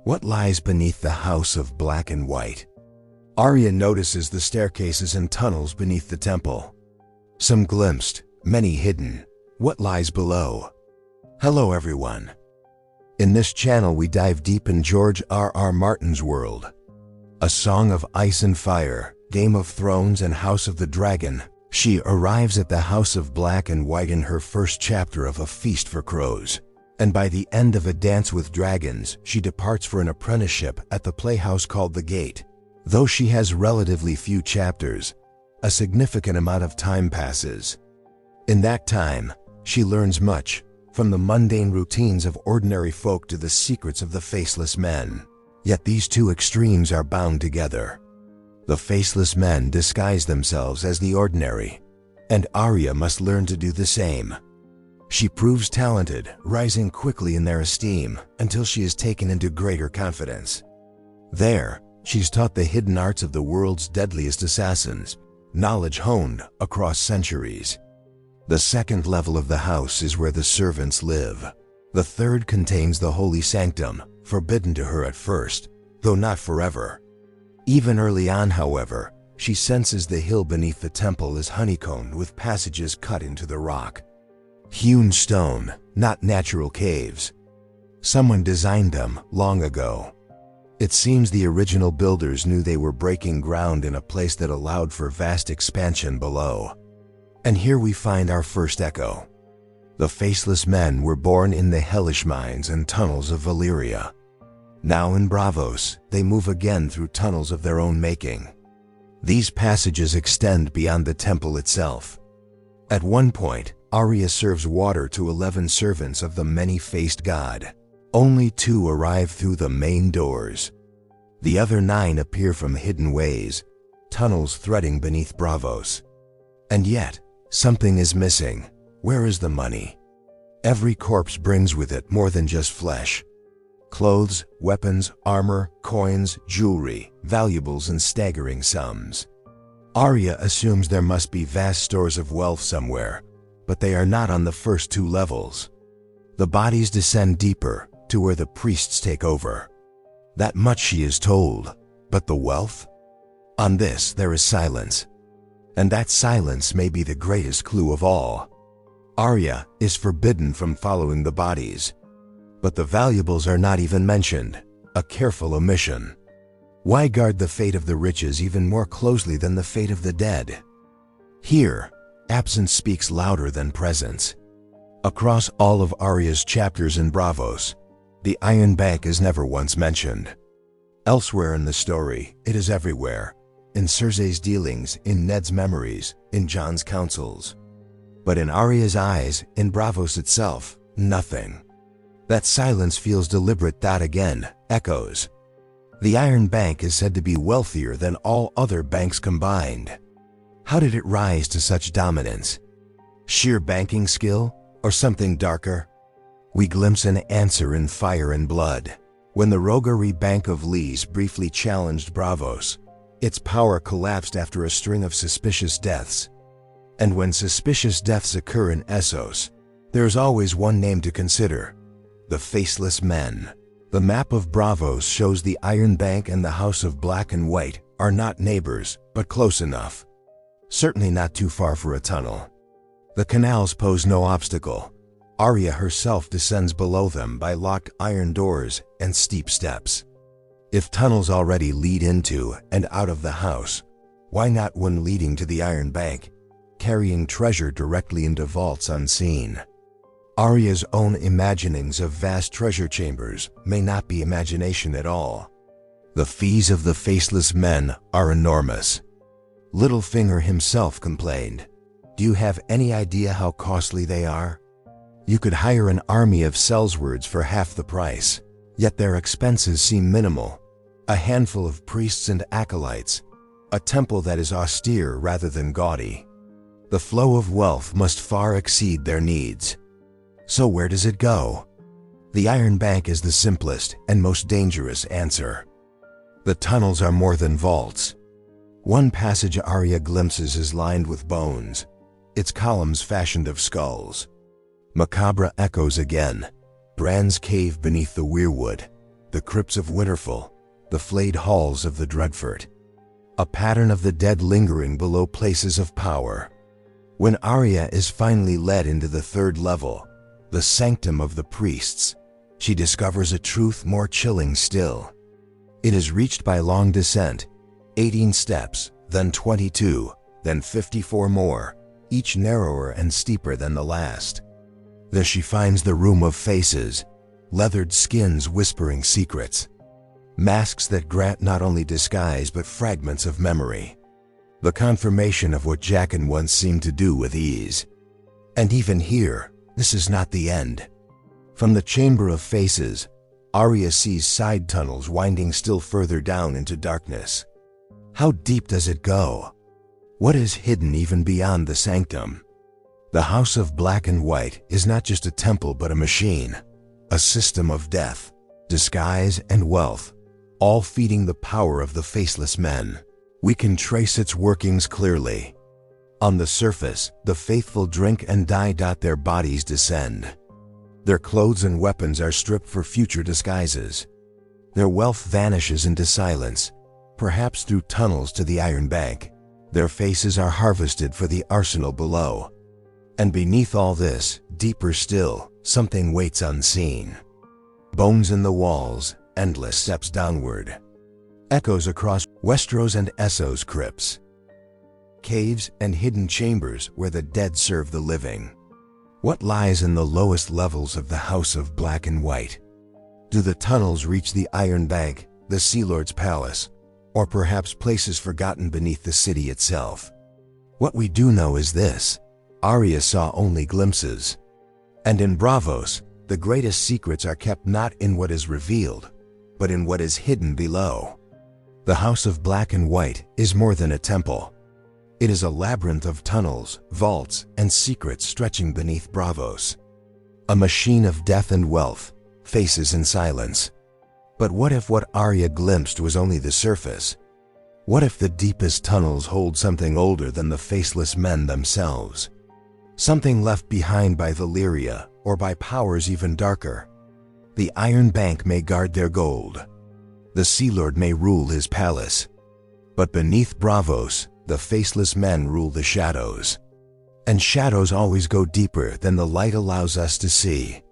What lies beneath the House of Black and White? Arya notices the staircases and tunnels beneath the temple. Some glimpsed, many hidden. What lies below? Hello everyone. In this channel we dive deep in George R.R. Martin's world. A Song of Ice and Fire, Game of Thrones and House of the Dragon. She arrives at the House of Black and White in her first chapter of A Feast for Crows. And by the end of A Dance with Dragons, she departs for an apprenticeship at the playhouse called The Gate. Though she has relatively few chapters, a significant amount of time passes. In that time, she learns much, from the mundane routines of ordinary folk to the secrets of the Faceless Men. Yet these two extremes are bound together. The Faceless Men disguise themselves as the ordinary, and Arya must learn to do the same. She proves talented, rising quickly in their esteem until she is taken into greater confidence. There, she's taught the hidden arts of the world's deadliest assassins, knowledge honed across centuries. The second level of the house is where the servants live. The third contains the holy sanctum, forbidden to her at first, though not forever. Even early on, however, she senses the hill beneath the temple is honeycombed with passages cut into the rock. Hewn stone, not natural caves. Someone designed them long ago. It seems the original builders knew they were breaking ground in a place that allowed for vast expansion below. And here we find our first echo. The Faceless Men were born in the hellish mines and tunnels of Valyria. Now in Braavos, they move again through tunnels of their own making. These passages extend beyond the temple itself. At one point, Arya serves water to 11 servants of the many-faced god. Only 2 arrive through the main doors. The other 9 appear from hidden ways, tunnels threading beneath Braavos. And yet, something is missing. Where is the money? Every corpse brings with it more than just flesh. Clothes, weapons, armor, coins, jewelry, valuables, and staggering sums. Arya assumes there must be vast stores of wealth somewhere, but they are not on the first 2 levels. The bodies descend deeper, to where the priests take over. That much she is told, but the wealth? On this there is silence. And that silence may be the greatest clue of all. Arya is forbidden from following the bodies. But the valuables are not even mentioned, a careful omission. Why guard the fate of the riches even more closely than the fate of the dead? Here, absence speaks louder than presence. Across all of Arya's chapters in Braavos, the Iron Bank is never once mentioned. Elsewhere in the story, it is everywhere, in Cersei's dealings, in Ned's memories, in Jon's counsels. But in Arya's eyes, in Braavos itself, nothing. That silence feels deliberate. That again echoes. The Iron Bank is said to be wealthier than all other banks combined. How did it rise to such dominance? Sheer banking skill, or something darker? We glimpse an answer in Fire and Blood. When the Roguery Bank of Lys briefly challenged Braavos, its power collapsed after a string of suspicious deaths. And when suspicious deaths occur in Essos, there's always one name to consider: the Faceless Men. The map of Braavos shows the Iron Bank and the House of Black and White are not neighbors, but close enough. Certainly not too far for a tunnel. The canals pose no obstacle. Arya herself descends below them by locked iron doors and steep steps. If tunnels already lead into and out of the house, why not one leading to the Iron Bank, carrying treasure directly into vaults unseen? Arya's own imaginings of vast treasure chambers may not be imagination at all. The fees of the Faceless Men are enormous. Littlefinger himself complained, "Do you have any idea how costly they are? You could hire an army of sellswords for half the price, yet their expenses seem minimal. A handful of priests and acolytes, a temple that is austere rather than gaudy. The flow of wealth must far exceed their needs. So where does it go? The Iron Bank is the simplest and most dangerous answer. The tunnels are more than vaults. One passage Arya glimpses is lined with bones, its columns fashioned of skulls. Macabre echoes again. Bran's cave beneath the weirwood. the crypts of Winterfell, the flayed halls of the Dreadfort. A pattern of the dead lingering below places of power. When Arya is finally led into the third level, the sanctum of the priests, she discovers a truth more chilling still. It is reached by long descent, 18 steps, then 22, then 54 more, each narrower and steeper than the last. There she finds the room of faces, leathered skins whispering secrets, masks that grant not only disguise but fragments of memory. The confirmation of what Jaqen once seemed to do with ease. And even here, this is not the end. From the Chamber of Faces, Arya sees side tunnels winding still further down into darkness. How deep does it go? What is hidden even beyond the sanctum? The House of Black and White is not just a temple but a machine, a system of death, disguise, and wealth, all feeding the power of the Faceless Men. We can trace its workings clearly. On the surface, the faithful drink and die. Their bodies descend. Their clothes and weapons are stripped for future disguises. Their wealth vanishes into silence, perhaps through tunnels to the Iron Bank. Their faces are harvested for the arsenal below. And beneath all this, deeper still, something waits unseen. Bones in the walls, endless steps downward. Echoes across Westeros and Essos crypts. Caves and hidden chambers where the dead serve the living. What lies in the lowest levels of the House of Black and White? Do the tunnels reach the Iron Bank, the Sea Lord's palace, or perhaps places forgotten beneath the city itself? What we do know is this: Arya saw only glimpses. And in Braavos, the greatest secrets are kept not in what is revealed, but in what is hidden below. The House of Black and White is more than a temple. It is a labyrinth of tunnels, vaults, and secrets stretching beneath Braavos. A machine of death and wealth, faces and silence. But what if what Arya glimpsed was only the surface? What if the deepest tunnels hold something older than the Faceless Men themselves? Something left behind by Valyria, or by powers even darker. The Iron Bank may guard their gold. The Sea Lord may rule his palace. But beneath Braavos, the Faceless Men rule the shadows. And shadows always go deeper than the light allows us to see.